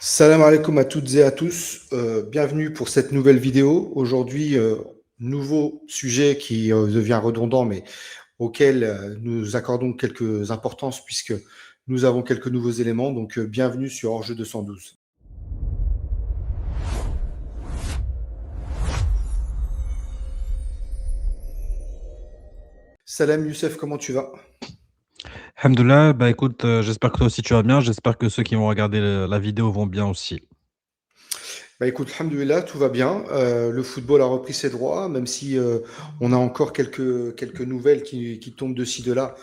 Salam alaikum à toutes et à tous. Bienvenue pour cette nouvelle vidéo. Aujourd'hui, nouveau sujet qui devient redondant, mais auquel nous accordons quelques importances puisque nous avons quelques nouveaux éléments. Donc, bienvenue sur Hors-jeu 212. Salam Youssef, comment tu vas? Alhamdoulilah, bah écoute, j'espère que toi aussi tu vas bien. J'espère que ceux qui vont regarder la vidéo vont bien aussi. Bah écoute, alhamdoulilah, tout va bien. Le football a repris ses droits, même si on a encore quelques nouvelles qui tombent de ci, de là,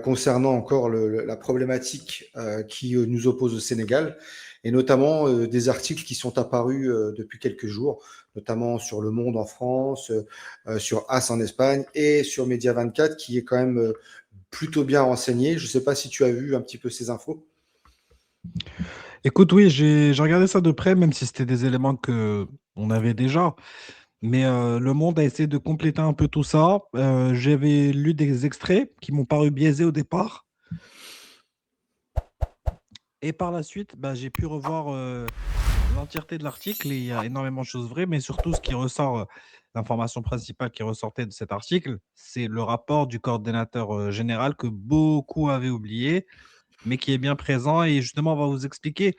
concernant encore la problématique qui nous oppose au Sénégal, et notamment des articles qui sont apparus depuis quelques jours, notamment sur Le Monde en France, sur As en Espagne et sur Média 24, qui est quand même plutôt bien renseigné. Je ne sais pas si tu as vu un petit peu ces infos. Écoute, oui, j'ai regardé ça de près, même si c'était des éléments que on avait déjà. Mais Le Monde a essayé de compléter un peu tout ça. J'avais lu des extraits qui m'ont paru biaisés au départ. Et par la suite, bah, j'ai pu revoir l'entièreté de l'article et il y a énormément de choses vraies, mais surtout ce qui ressort, l'information principale qui ressortait de cet article, c'est le rapport du coordonnateur général que beaucoup avaient oublié, mais qui est bien présent. Et justement, on va vous expliquer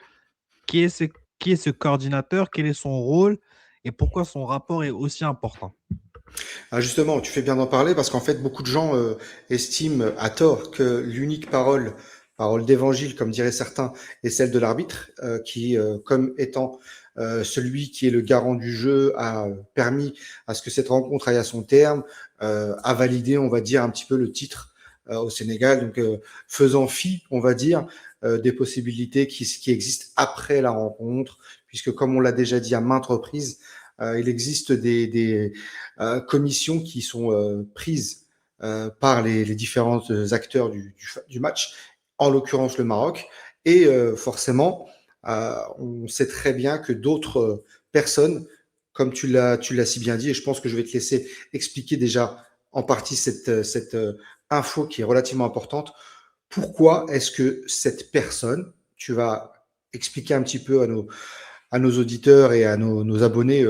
qui est ce, qui est ce coordinateur, quel est son rôle et pourquoi son rapport est aussi important. Ah, justement, tu fais bien d'en parler parce qu'en fait, beaucoup de gens estiment à tort que l'unique parole, parole d'évangile, comme diraient certains, est celle de l'arbitre, qui, comme étant celui qui est le garant du jeu, a permis à ce que cette rencontre aille à son terme, a validé, on va dire, un petit peu le titre au Sénégal, donc faisant fi, on va dire, des possibilités qui existent après la rencontre, puisque comme on l'a déjà dit à maintes reprises, il existe des commissions qui sont prises par les différents acteurs du match, en l'occurrence le Maroc. Et forcément, on sait très bien que d'autres personnes, comme tu l'as si bien dit, et je pense que je vais te laisser expliquer déjà en partie cette info qui est relativement importante. Pourquoi est-ce que cette personne, tu vas expliquer un petit peu à nos auditeurs et à nos abonnés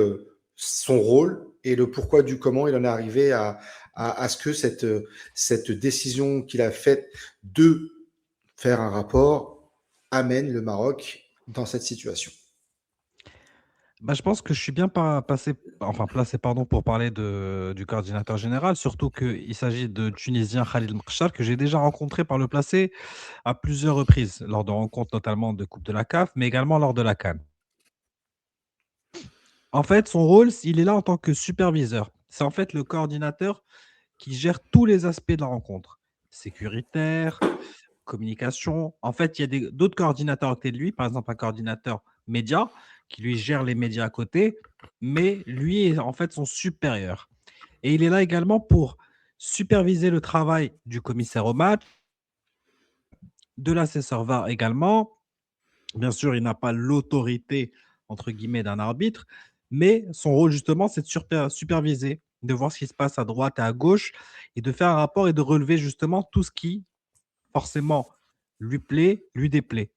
son rôle et le pourquoi du comment il en est arrivé à ce que cette décision qu'il a faite de faire un rapport amène le Maroc dans cette situation. Bah, je pense que je suis bien placé pardon, pour parler du coordinateur général, surtout qu'il s'agit de Tunisien Khalil Mkhtar, que j'ai déjà rencontré par le passé à plusieurs reprises, lors de rencontres notamment de Coupe de la CAF, mais également lors de la CAN. En fait, son rôle, il est là en tant que superviseur. C'est en fait le coordinateur qui gère tous les aspects de la rencontre. Sécuritaire, communication. En fait, il y a d'autres coordinateurs à côté de lui, par exemple un coordinateur média qui lui gère les médias à côté, mais lui est en fait son supérieur. Et il est là également pour superviser le travail du commissaire au match, de l'assesseur VAR également. Bien sûr, il n'a pas l'autorité, entre guillemets, d'un arbitre, mais son rôle, justement, c'est de superviser, de voir ce qui se passe à droite et à gauche, et de faire un rapport et de relever, justement, tout ce qui, forcément, lui plaît, lui déplaît.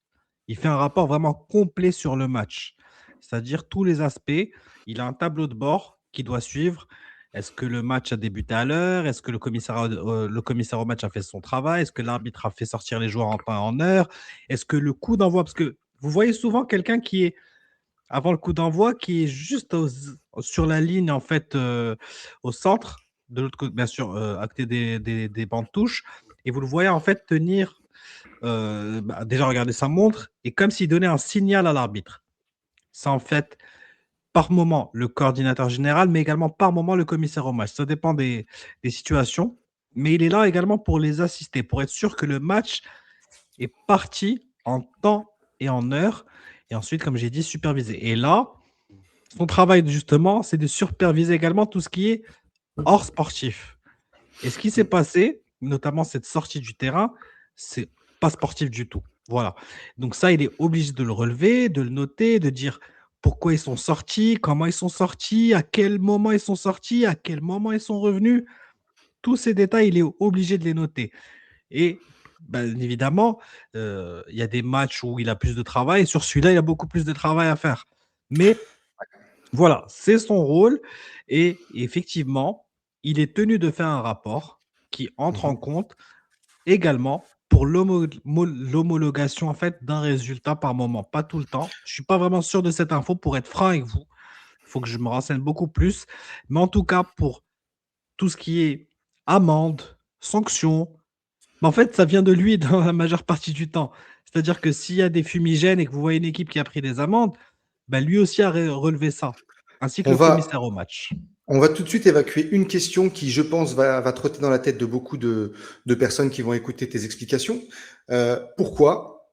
Il fait un rapport vraiment complet sur le match, c'est-à-dire tous les aspects. Il a un tableau de bord qu'il doit suivre. Est-ce que le match a débuté à l'heure? Est-ce que le commissaire au match a fait son travail? Est-ce que l'arbitre a fait sortir les joueurs en temps et en heure? Est-ce que le coup d'envoi, parce que vous voyez souvent quelqu'un qui est avant le coup d'envoi, qui est juste sur la ligne, en fait, au centre, de l'autre côté, bien sûr, à côté des bancs de touche, et vous le voyez en fait tenir, bah, déjà regarder sa montre, et comme s'il donnait un signal à l'arbitre. C'est en fait par moment le coordinateur général, mais également par moment le commissaire au match. Ça dépend des situations, mais il est là également pour les assister, pour être sûr que le match est parti en temps et en heure, et ensuite, comme j'ai dit, superviser. Et là, son travail, justement, c'est de superviser également tout ce qui est hors sportif. Et ce qui s'est passé, notamment cette sortie du terrain, c'est pas sportif du tout. Voilà. Donc ça, il est obligé de le relever, de le noter, de dire pourquoi ils sont sortis, comment ils sont sortis, à quel moment ils sont sortis, à quel moment ils sont revenus. Tous ces détails, il est obligé de les noter. Et Ben, évidemment, il y a des matchs où il a plus de travail. Sur celui-là, il a beaucoup plus de travail à faire. Mais voilà, c'est son rôle et effectivement, il est tenu de faire un rapport qui entre en Mhm. compte également pour l'homologation en fait d'un résultat par moment, pas tout le temps. Je suis pas vraiment sûr de cette info pour être franc avec vous. Il faut que je me renseigne beaucoup plus. Mais en tout cas, pour tout ce qui est amende, sanction, mais en fait, ça vient de lui dans la majeure partie du temps. C'est-à-dire que s'il y a des fumigènes et que vous voyez une équipe qui a pris des amendes, ben lui aussi a relevé ça, ainsi que On le va, commissaire au match. on va tout de suite évacuer une question qui, je pense, va trotter dans la tête de beaucoup de personnes qui vont écouter tes explications. Pourquoi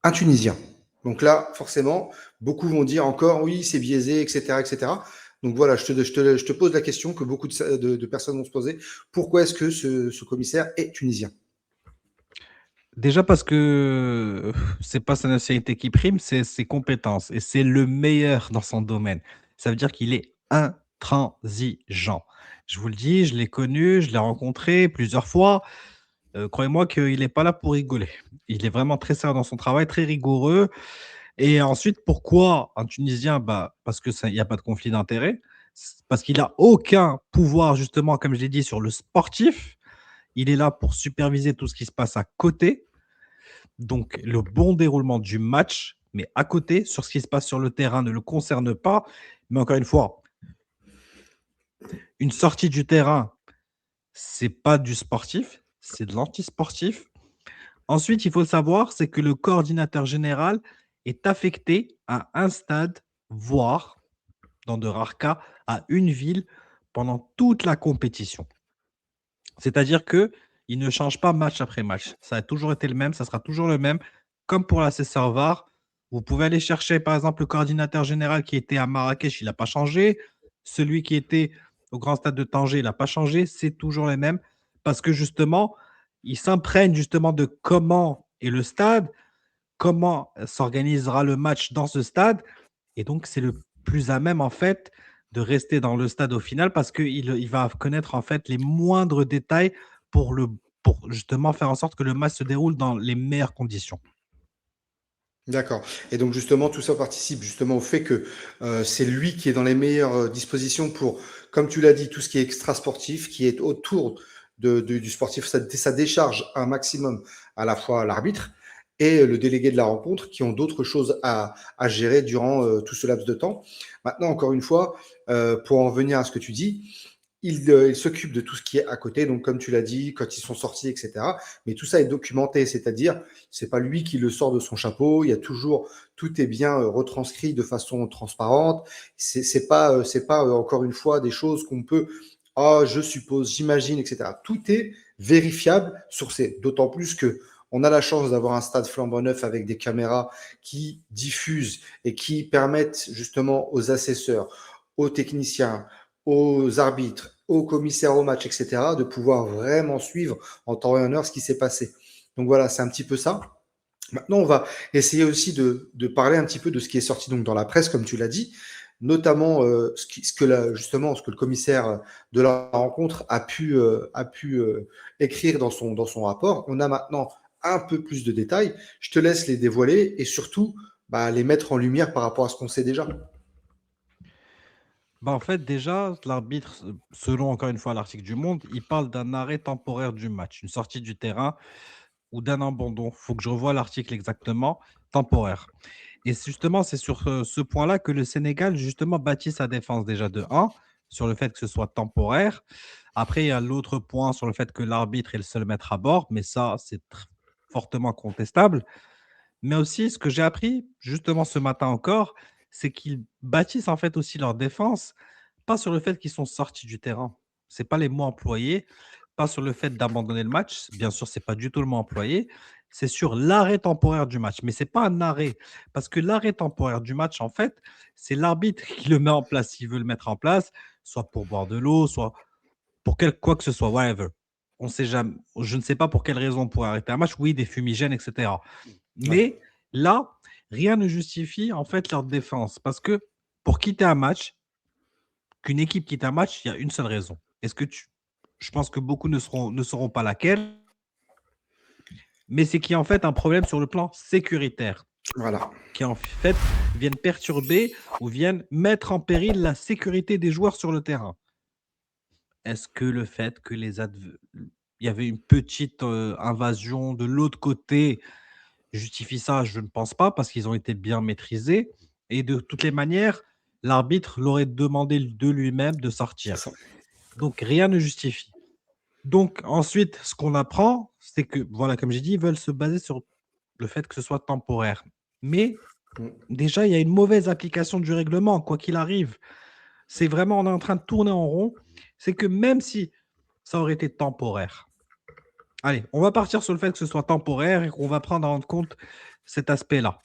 un Tunisien? Donc là, forcément, beaucoup vont dire encore oui, c'est biaisé, etc., etc. Donc voilà, je te pose la question que beaucoup de personnes vont se poser. Pourquoi est-ce que ce commissaire est tunisien? Déjà parce que c'est pas sa nationalité qui prime, c'est ses compétences et c'est le meilleur dans son domaine. Ça veut dire qu'il est intransigeant. Je vous le dis, je l'ai connu, je l'ai rencontré plusieurs fois. Croyez-moi qu'il n'est pas là pour rigoler. Il est vraiment très sérieux dans son travail, très rigoureux. Et ensuite, pourquoi un Tunisien? Bah, parce que il n'y a pas de conflit d'intérêt, parce qu'il a aucun pouvoir, justement, comme je l'ai dit, sur le sportif. Il est là pour superviser tout ce qui se passe à côté, donc le bon déroulement du match, mais à côté, sur ce qui se passe sur le terrain, ne le concerne pas. Mais encore une fois, une sortie du terrain, c'est pas du sportif, c'est de l'antisportif. Ensuite, il faut savoir, c'est que le coordinateur général est affecté à un stade, voire, dans de rares cas, à une ville pendant toute la compétition. C'est-à-dire que il ne change pas match après match. Ça a toujours été le même, ça sera toujours le même. Comme pour l'assesseur VAR, vous pouvez aller chercher, par exemple, le coordinateur général qui était à Marrakech, il n'a pas changé. Celui qui était au grand stade de Tanger, il n'a pas changé. C'est toujours les mêmes parce que justement, il s'imprègne justement de comment est le stade, comment s'organisera le match dans ce stade. Et donc, c'est le plus à même, en fait, de rester dans le stade au final parce qu'il va connaître, en fait, les moindres détails pour, pour justement faire en sorte que le match se déroule dans les meilleures conditions. D'accord. Et donc justement, tout ça participe justement au fait que c'est lui qui est dans les meilleures dispositions pour, comme tu l'as dit, tout ce qui est extra-sportif, qui est autour du sportif. Ça décharge un maximum à la fois l'arbitre et le délégué de la rencontre qui ont d'autres choses à gérer durant tout ce laps de temps. Maintenant, encore une fois, pour en venir à ce que tu dis, il s'occupe de tout ce qui est à côté, donc comme tu l'as dit, quand ils sont sortis, etc. Mais tout ça est documenté, c'est-à-dire c'est pas lui qui le sort de son chapeau. Il y a toujours tout est bien retranscrit de façon transparente. C'est pas encore une fois des choses qu'on peut ah je suppose, j'imagine, etc. Tout est vérifiable, sourcé. D'autant plus que on a la chance d'avoir un stade flambant neuf avec des caméras qui diffusent et qui permettent justement aux assesseurs, aux techniciens, aux arbitres, aux commissaires au match, etc., de pouvoir vraiment suivre en temps et en heure ce qui s'est passé. Donc voilà, c'est un petit peu ça. Maintenant, on va essayer aussi de parler un petit peu de ce qui est sorti donc dans la presse, comme tu l'as dit, notamment justement ce que le commissaire de la rencontre a pu écrire dans son rapport. On a maintenant un peu plus de détails. Je te laisse les dévoiler et surtout bah, les mettre en lumière par rapport à ce qu'on sait déjà. Bah, en fait, déjà, l'arbitre, selon encore une fois l'article du Monde, il parle d'un arrêt temporaire du match, une sortie du terrain ou d'un abandon. Il faut que je revoie l'article exactement, temporaire. Et justement, c'est sur ce point-là que le Sénégal, justement, bâtit sa défense déjà de un sur le fait que ce soit temporaire. Après, il y a l'autre point sur le fait que l'arbitre est le seul maître à bord, mais ça, c'est fortement contestable. Mais aussi, ce que j'ai appris, justement, ce matin encore, c'est qu'ils bâtissent en fait aussi leur défense, pas sur le fait qu'ils sont sortis du terrain. C'est pas les mots employés, pas sur le fait d'abandonner le match. Bien sûr, c'est pas du tout le mot employé. C'est sur l'arrêt temporaire du match. Mais c'est pas un arrêt. Parce que l'arrêt temporaire du match, en fait, c'est l'arbitre qui le met en place. S'il veut le mettre en place, soit pour boire de l'eau, soit pour quoi que ce soit, whatever. On sait jamais, je ne sais pas pour quelle raison on pourrait arrêter un match. Oui, des fumigènes, etc. Ouais. Mais là, rien ne justifie en fait leur défense. Parce que pour quitter un match, qu'une équipe quitte un match, il y a une seule raison. Je pense que beaucoup ne sauront pas laquelle. mais c'est qu'il y a en fait un problème sur le plan sécuritaire, Voilà. qui en fait viennent perturber ou viennent mettre en péril la sécurité des joueurs sur le terrain. Est-ce que le fait que il y avait une petite invasion de l'autre côté justifie ça? Je ne pense pas parce qu'ils ont été bien maîtrisés et de toutes les manières, l'arbitre l'aurait demandé de lui-même de C'est sortir. ça. Donc rien ne justifie. Donc ensuite, ce qu'on apprend, c'est que, voilà, comme j'ai dit, ils veulent se baser sur le fait que ce soit temporaire. Mais Mm. déjà, il y a une mauvaise application du règlement, quoi qu'il arrive. C'est vraiment, on est en train de tourner en rond. C'est que même si ça aurait été temporaire, allez, on va partir sur le fait que ce soit temporaire et qu'on va prendre en compte cet aspect-là.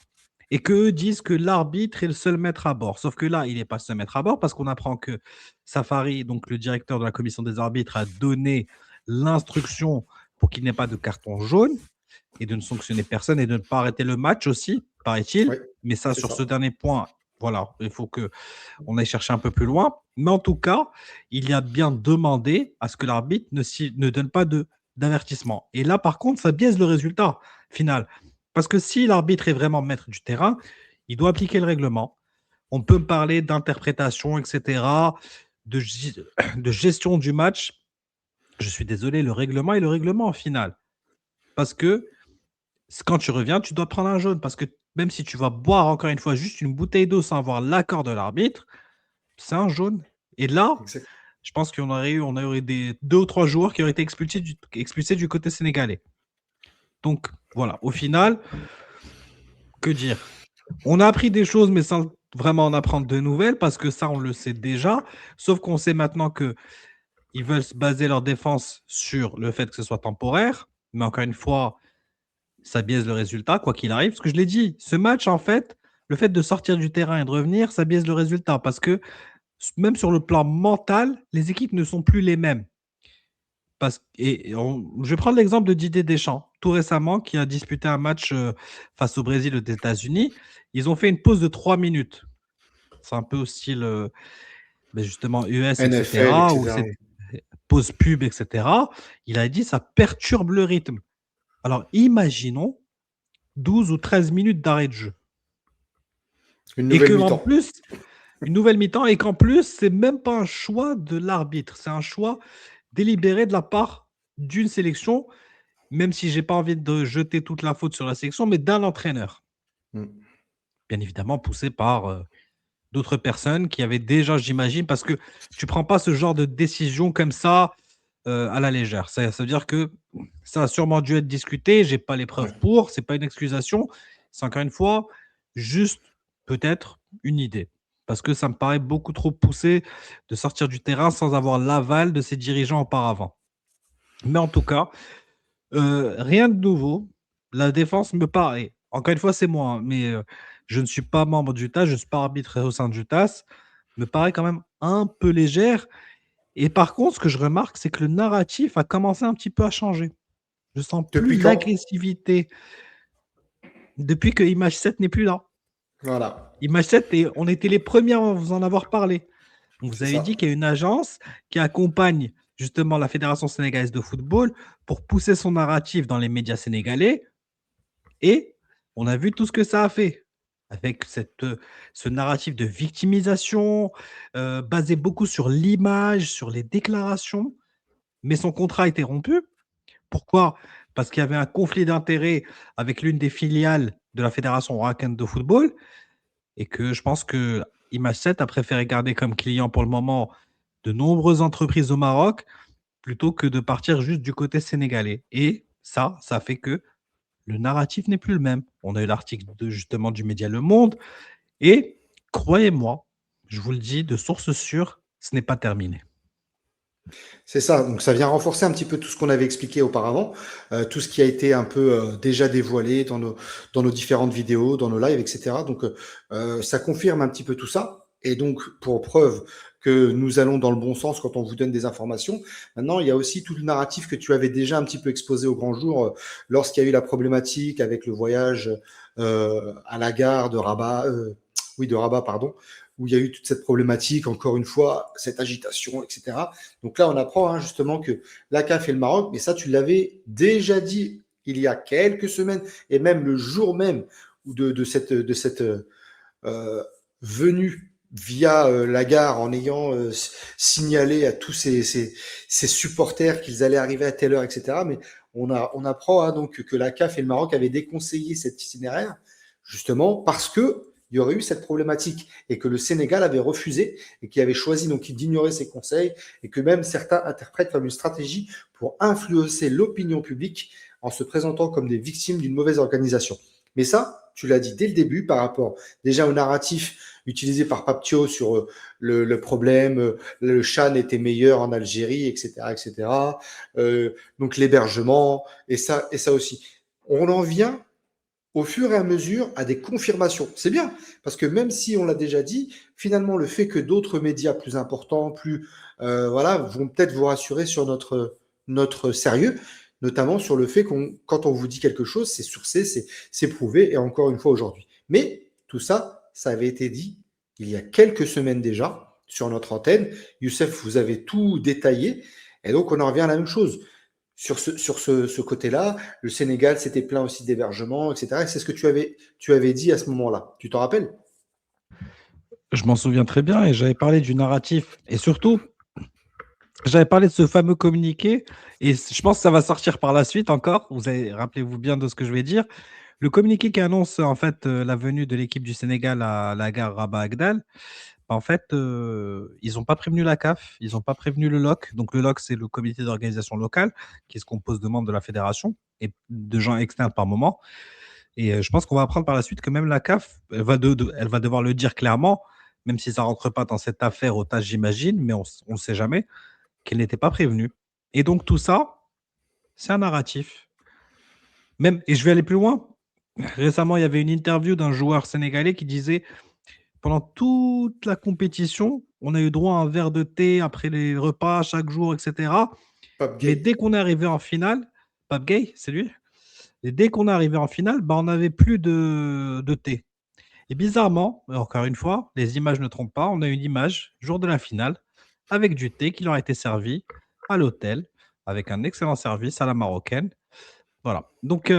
Et qu'eux disent que l'arbitre est le seul maître à bord. Sauf que là, il n'est pas seul maître à bord parce qu'on apprend que Safari, donc le directeur de la commission des arbitres, a donné l'instruction pour qu'il n'ait pas de carton jaune et de ne sanctionner personne et de ne pas arrêter le match aussi, paraît-il. Oui, Mais ça, c'est sur ça. ce dernier point, voilà, il faut qu'on aille chercher un peu plus loin. Mais en tout cas, il y a bien demandé à ce que l'arbitre ne donne pas d'avertissement. Et là, par contre, ça biaise le résultat final. Parce que si l'arbitre est vraiment maître du terrain, il doit appliquer le règlement. On peut me parler d'interprétation, etc., de, de gestion du match. Je suis désolé, le règlement est le règlement au final. Parce que quand tu reviens, tu dois prendre un jaune. Parce que même si tu vas boire encore une fois juste une bouteille d'eau sans avoir l'accord de l'arbitre, c'est un jaune. Et là, Exact. je pense on aurait des 2 ou 3 joueurs qui auraient été expulsés du côté sénégalais. Donc voilà, au final, que dire? On a appris des choses, mais sans vraiment en apprendre de nouvelles, parce que ça, on le sait déjà. Sauf qu'on sait maintenant que ils veulent se baser leur défense sur le fait que ce soit temporaire. Mais encore une fois, ça biaise le résultat, quoi qu'il arrive. Parce que je l'ai dit, ce match, en fait, le fait de sortir du terrain et de revenir, ça biaise le résultat. Parce que même sur le plan mental, les équipes ne sont plus les mêmes. Je vais prendre l'exemple de Didier Deschamps, tout récemment, qui a disputé un match face au Brésil aux États-Unis. Ils ont fait une pause de 3 minutes. C'est un peu au style, ben justement, US, NFL, etc., ou etc. cette pause pub, etc. Il a dit ça perturbe le rythme. Alors, imaginons 12 ou 13 minutes d'arrêt de jeu. Une Et nouvelle qu'en mi-temps. plus, une nouvelle mi-temps, et qu'en plus, c'est même pas un choix de l'arbitre, c'est un choix délibéré de la part d'une sélection, même si j'ai pas envie de jeter toute la faute sur la sélection, mais d'un entraîneur. Mm. Bien évidemment, poussé par d'autres personnes qui avaient déjà, j'imagine, parce que tu prends pas ce genre de décision comme ça à la légère. Ça veut dire que ça a sûrement dû être discuté. J'ai pas les Ouais. preuves pour. C'est pas une excusation. C'est encore une fois juste peut-être une idée. Parce que ça me paraît beaucoup trop poussé de sortir du terrain sans avoir l'aval de ses dirigeants auparavant. Mais en tout cas, rien de nouveau. La défense me paraît, encore une fois, c'est moi, hein, mais je ne suis pas membre du TAS, je ne suis pas arbitre au sein du TAS, me paraît quand même un peu légère. Et par contre, ce que je remarque, c'est que le narratif a commencé un petit peu à changer. Je sens plus Depuis quand? l'agressivité depuis que Image 7 n'est plus là. Voilà, Image 7, on était les premiers à vous en avoir parlé. Vous c'est avez dit ça. qu'il y a une agence qui accompagne justement la Fédération sénégalaise de football pour pousser son narratif dans les médias sénégalais. Et on a vu tout ce que ça a fait avec ce narratif de victimisation basé beaucoup sur l'image, sur les déclarations. Mais son contrat a été rompu. Pourquoi? Parce qu'il y avait un conflit d'intérêts avec l'une des filiales de la Fédération marocaine de football et que je pense que Image 7 a préféré garder comme client pour le moment de nombreuses entreprises au Maroc plutôt que de partir juste du côté sénégalais. Et ça fait que le narratif n'est plus le même. On a eu l'article justement du média Le Monde et croyez-moi, je vous le dis de source sûre, ce n'est pas terminé. C'est ça, donc ça vient renforcer un petit peu tout ce qu'on avait expliqué auparavant, tout ce qui a été un peu déjà dévoilé dans nos différentes vidéos, dans nos lives, etc. Donc ça confirme un petit peu tout ça. Et donc, pour preuve que nous allons dans le bon sens quand on vous donne des informations, maintenant, il y a aussi tout le narratif que tu avais déjà un petit peu exposé au grand jour lorsqu'il y a eu la problématique avec le voyage à la gare de Rabat, oui, de Rabat, pardon, où il y a eu toute cette problématique, encore une fois, cette agitation, etc. Donc là, on apprend justement que la CAF et le Maroc, mais ça, tu l'avais déjà dit il y a quelques semaines, et même le jour même de cette venue via la gare en ayant signalé à tous ces supporters qu'ils allaient arriver à telle heure, etc. Mais on apprend hein, donc que la CAF et le Maroc avaient déconseillé cet itinéraire justement parce que il y aurait eu cette problématique et que le Sénégal avait refusé et qui avait choisi donc d'ignorer ces conseils et que même certains interprètent comme une stratégie pour influencer l'opinion publique en se présentant comme des victimes d'une mauvaise organisation. Mais ça, tu l'as dit dès le début par rapport déjà au narratif utilisé par Paptio sur le problème, le Chan était meilleur en Algérie, etc., etc. Donc l'hébergement et ça aussi. On en vient au fur et à mesure à des confirmations. C'est bien, parce que même si on l'a déjà dit, finalement, le fait que d'autres médias plus importants, plus voilà, vont peut-être vous rassurer sur notre sérieux, notamment sur le fait qu'on, quand on vous dit quelque chose, c'est sourcé, c'est prouvé, et encore une fois aujourd'hui. Mais tout ça, ça avait été dit il y a quelques semaines déjà sur notre antenne. Youssef, vous avez tout détaillé, et donc on en revient à la même chose. Sur ce côté-là, le Sénégal s'était plaint aussi d'hébergement, etc. Et c'est ce que tu avais dit à ce moment-là. Tu t'en rappelles? Je m'en souviens très bien et j'avais parlé du narratif. Et surtout, j'avais parlé de ce fameux communiqué et je pense que ça va sortir par la suite encore. Rappelez-vous bien de ce que je vais dire. Le communiqué qui annonce en fait la venue de l'équipe du Sénégal à la gare Rabat-Agdal, en fait, ils n'ont pas prévenu la CAF, ils n'ont pas prévenu le LOC. Donc le LOC, c'est le comité d'organisation locale qui se compose de membres de la fédération et de gens externes par moment. Et je pense qu'on va apprendre par la suite que même la CAF, elle va devoir le dire clairement, même si ça ne rentre pas dans cette affaire au tas, j'imagine, mais on ne le sait jamais, qu'elle n'était pas prévenue. Et donc tout ça, c'est un narratif. Même, et je vais aller plus loin. Récemment, il y avait une interview d'un joueur sénégalais qui disait pendant toute la compétition, on a eu droit à un verre de thé après les repas chaque jour, etc. Pape Mais Gay. dès qu'on est arrivé en finale, Pape Gay, c'est lui. Et dès qu'on est arrivé en finale, bah, on n'avait plus de thé. Et bizarrement, encore une fois, les images ne trompent pas. On a une image, jour de la finale, avec du thé qui leur a été servi à l'hôtel, avec un excellent service à la marocaine. Voilà. Donc,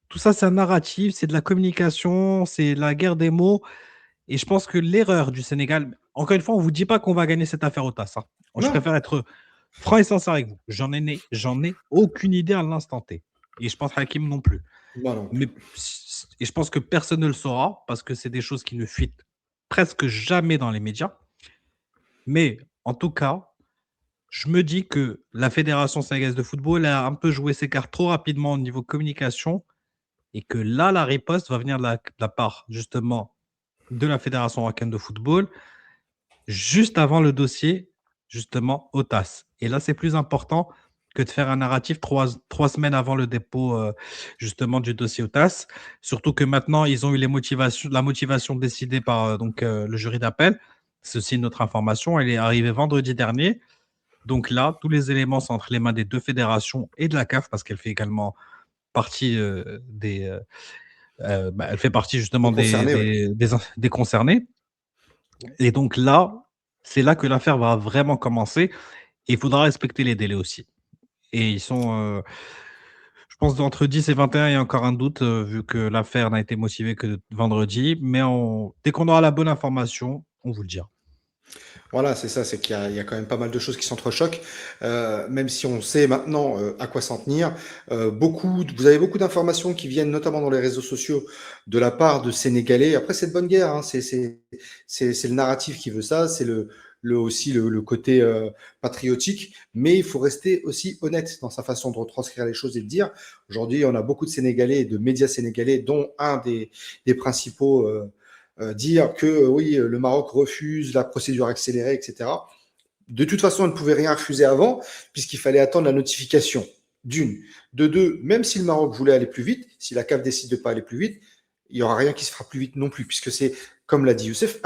tout ça, c'est un narratif, c'est de la communication, c'est la guerre des mots. Et je pense que l'erreur du Sénégal, encore une fois, on ne vous dit pas qu'on va gagner cette affaire au TAS. Hein. Je Non, préfère être franc et sincère avec vous. J'en ai aucune idée à l'instant T. Et je pense Hakim non plus. moi non Mais, plus. et je pense que personne ne le saura parce que c'est des choses qui ne fuitent presque jamais dans les médias. Mais en tout cas, je me dis que la Fédération sénégalaise de football a un peu joué ses cartes trop rapidement au niveau communication et que là, la riposte va venir de la part justement de la Fédération marocaine de football juste avant le dossier, justement, au TAS. Et là, c'est plus important que de faire un narratif trois semaines avant le dépôt, justement, du dossier au TAS. Surtout que maintenant, ils ont eu la motivation décidée par le jury d'appel. Ceci est notre information. Elle est arrivée vendredi dernier. Donc là, tous les éléments sont entre les mains des deux fédérations et de la CAF parce qu'elle fait également partie elle fait partie Les justement concernés, oui. des concernés. Et donc là, c'est là que l'affaire va vraiment commencer. Et il faudra respecter les délais aussi. Et ils sont, je pense, entre 10 et 21, il y a encore un doute, vu que l'affaire n'a été motivée que vendredi. Mais dès qu'on aura la bonne information, on vous le dira. Voilà, c'est ça, c'est qu'il y a quand même pas mal de choses qui s'entrechoquent, même si on sait maintenant à quoi s'en tenir. Vous avez beaucoup d'informations qui viennent notamment dans les réseaux sociaux de la part de Sénégalais. Après, c'est de bonne guerre, hein, c'est le narratif qui veut ça, c'est aussi le côté patriotique, mais il faut rester aussi honnête dans sa façon de retranscrire les choses et de dire. Aujourd'hui, on a beaucoup de Sénégalais et de médias sénégalais, dont un des principaux. Dire que oui, le Maroc refuse la procédure accélérée, etc. De toute façon, on ne pouvait rien refuser avant, puisqu'il fallait attendre la notification, d'une. De deux, même si le Maroc voulait aller plus vite, si la CAF décide de ne pas aller plus vite, il n'y aura rien qui se fera plus vite non plus, puisque c'est, comme l'a dit Youssef,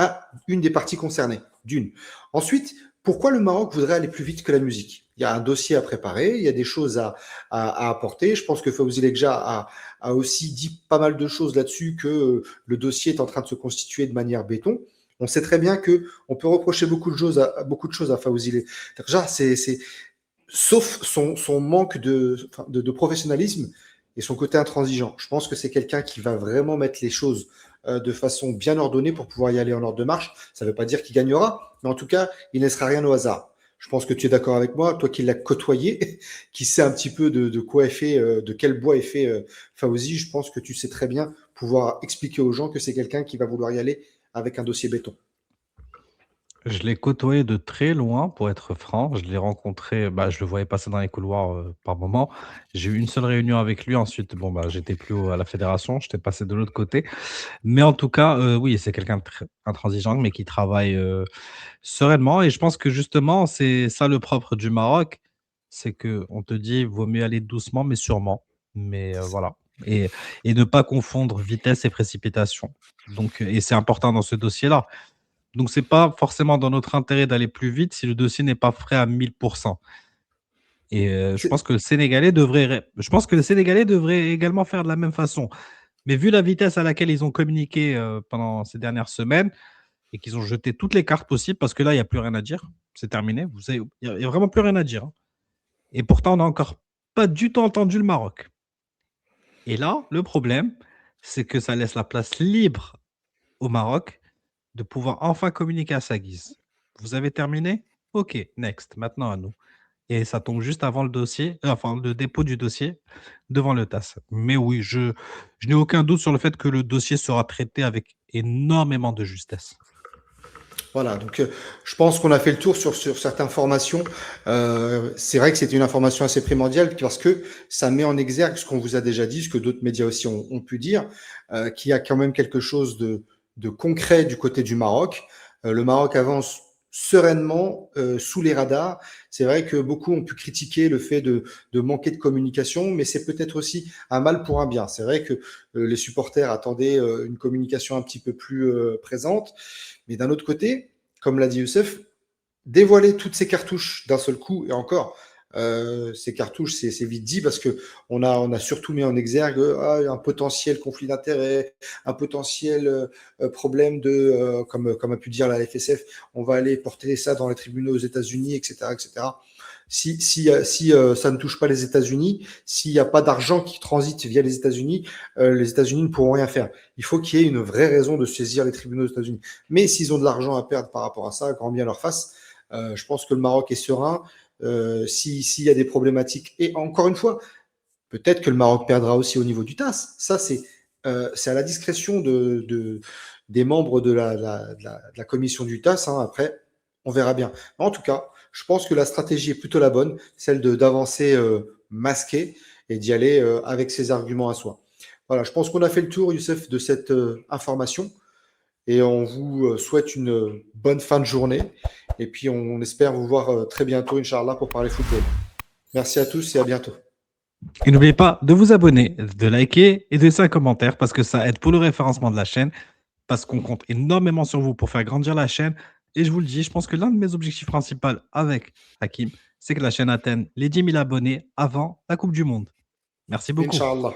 une des parties concernées, d'une. Ensuite, pourquoi le Maroc voudrait aller plus vite que la musique? Il y a un dossier à préparer, il y a des choses à apporter. Je pense que Fawzi Legja a aussi dit pas mal de choses là-dessus, que le dossier est en train de se constituer de manière béton. On sait très bien que on peut reprocher beaucoup de choses à Fawzi Legja, sauf son manque de professionnalisme. et son côté intransigeant. Je pense que c'est quelqu'un qui va vraiment mettre les choses de façon bien ordonnée pour pouvoir y aller en ordre de marche. Ça ne veut pas dire qu'il gagnera, mais en tout cas, il ne laissera rien au hasard. Je pense que tu es d'accord avec moi, toi qui l'as côtoyé, qui sais un petit peu de quoi est fait, de quel bois est fait Fawzi. Je pense que tu sais très bien pouvoir expliquer aux gens que c'est quelqu'un qui va vouloir y aller avec un dossier béton. Je l'ai côtoyé de très loin, pour être franc. Je l'ai rencontré, bah, je le voyais passer dans les couloirs, par moment. J'ai eu une seule réunion avec lui, ensuite, bon, bah, j'étais plus à la fédération, j'étais passé de l'autre côté. Mais en tout cas, oui, c'est quelqu'un de très intransigeant, mais qui travaille, sereinement et je pense que justement, c'est ça le propre du Maroc, c'est qu'on te dit: «Vaut mieux aller doucement mais sûrement». Mais, voilà et et ne pas confondre vitesse et précipitation. Donc, et c'est important dans ce dossier-là. Donc c'est pas forcément dans notre intérêt d'aller plus vite si le dossier n'est pas frais à 1000. Et C'est- je pense que le Sénégalais devrait également faire de la même façon. Mais vu la vitesse à laquelle ils ont communiqué, pendant ces dernières semaines et qu'ils ont jeté toutes les cartes possibles parce que là, il y a plus rien à dire. C'est terminé. Vous savez, il y a vraiment plus rien à dire, hein. Et pourtant, on n'a encore pas du tout entendu le Maroc. Et là, le problème, c'est que ça laisse la place libre au Maroc de pouvoir enfin communiquer à sa guise. Vous avez terminé? OK, next, maintenant à nous. Et ça tombe juste avant le dossier, enfin le dépôt du dossier devant le TAS. Mais oui, je n'ai aucun doute sur le fait que le dossier sera traité avec énormément de justesse. Voilà, donc je pense qu'on a fait le tour sur certaines formations. C'est vrai que c'était une information assez primordiale parce que ça met en exergue ce qu'on vous a déjà dit, ce que d'autres médias aussi ont pu dire, qu'il y a quand même quelque chose de concret du côté du Maroc. Le Maroc avance sereinement sous les radars. C'est vrai que beaucoup ont pu critiquer le fait de manquer de communication, mais c'est peut-être aussi un mal pour un bien. C'est vrai que les supporters attendaient une communication un petit peu plus présente. Mais d'un autre côté, comme l'a dit Youssef, dévoiler toutes ces cartouches d'un seul coup, et encore, ces cartouches, c'est vite dit parce que on a surtout mis en exergue un potentiel conflit d'intérêts, un potentiel problème comme a pu dire la FSF, on va aller porter ça dans les tribunaux aux États-Unis, etc., etc. Si ça ne touche pas les États-Unis, s'il n'y a pas d'argent qui transite via les États-Unis ne pourront rien faire. Il faut qu'il y ait une vraie raison de saisir les tribunaux aux États-Unis. Mais s'ils ont de l'argent à perdre par rapport à ça, grand bien leur face. Je pense que le Maroc est serein. S'il y a des problématiques, et encore une fois, peut-être que le Maroc perdra aussi au niveau du TAS. Ça, c'est à la discrétion des membres de la commission du TAS. Hein. Après, on verra bien. En tout cas, je pense que la stratégie est plutôt la bonne, celle d'avancer masqué et d'y aller avec ses arguments à soi. Voilà, je pense qu'on a fait le tour, Youssef, de cette information et on vous souhaite une bonne fin de journée. Et puis, on espère vous voir très bientôt, Inch'Allah, pour parler football. Merci à tous et à bientôt. Et n'oubliez pas de vous abonner, de liker et de laisser un commentaire parce que ça aide pour le référencement de la chaîne, parce qu'on compte énormément sur vous pour faire grandir la chaîne. Et je vous le dis, je pense que l'un de mes objectifs principaux avec Hakim, c'est que la chaîne atteigne les 10 000 abonnés avant la Coupe du Monde. Merci beaucoup. Inch'Allah.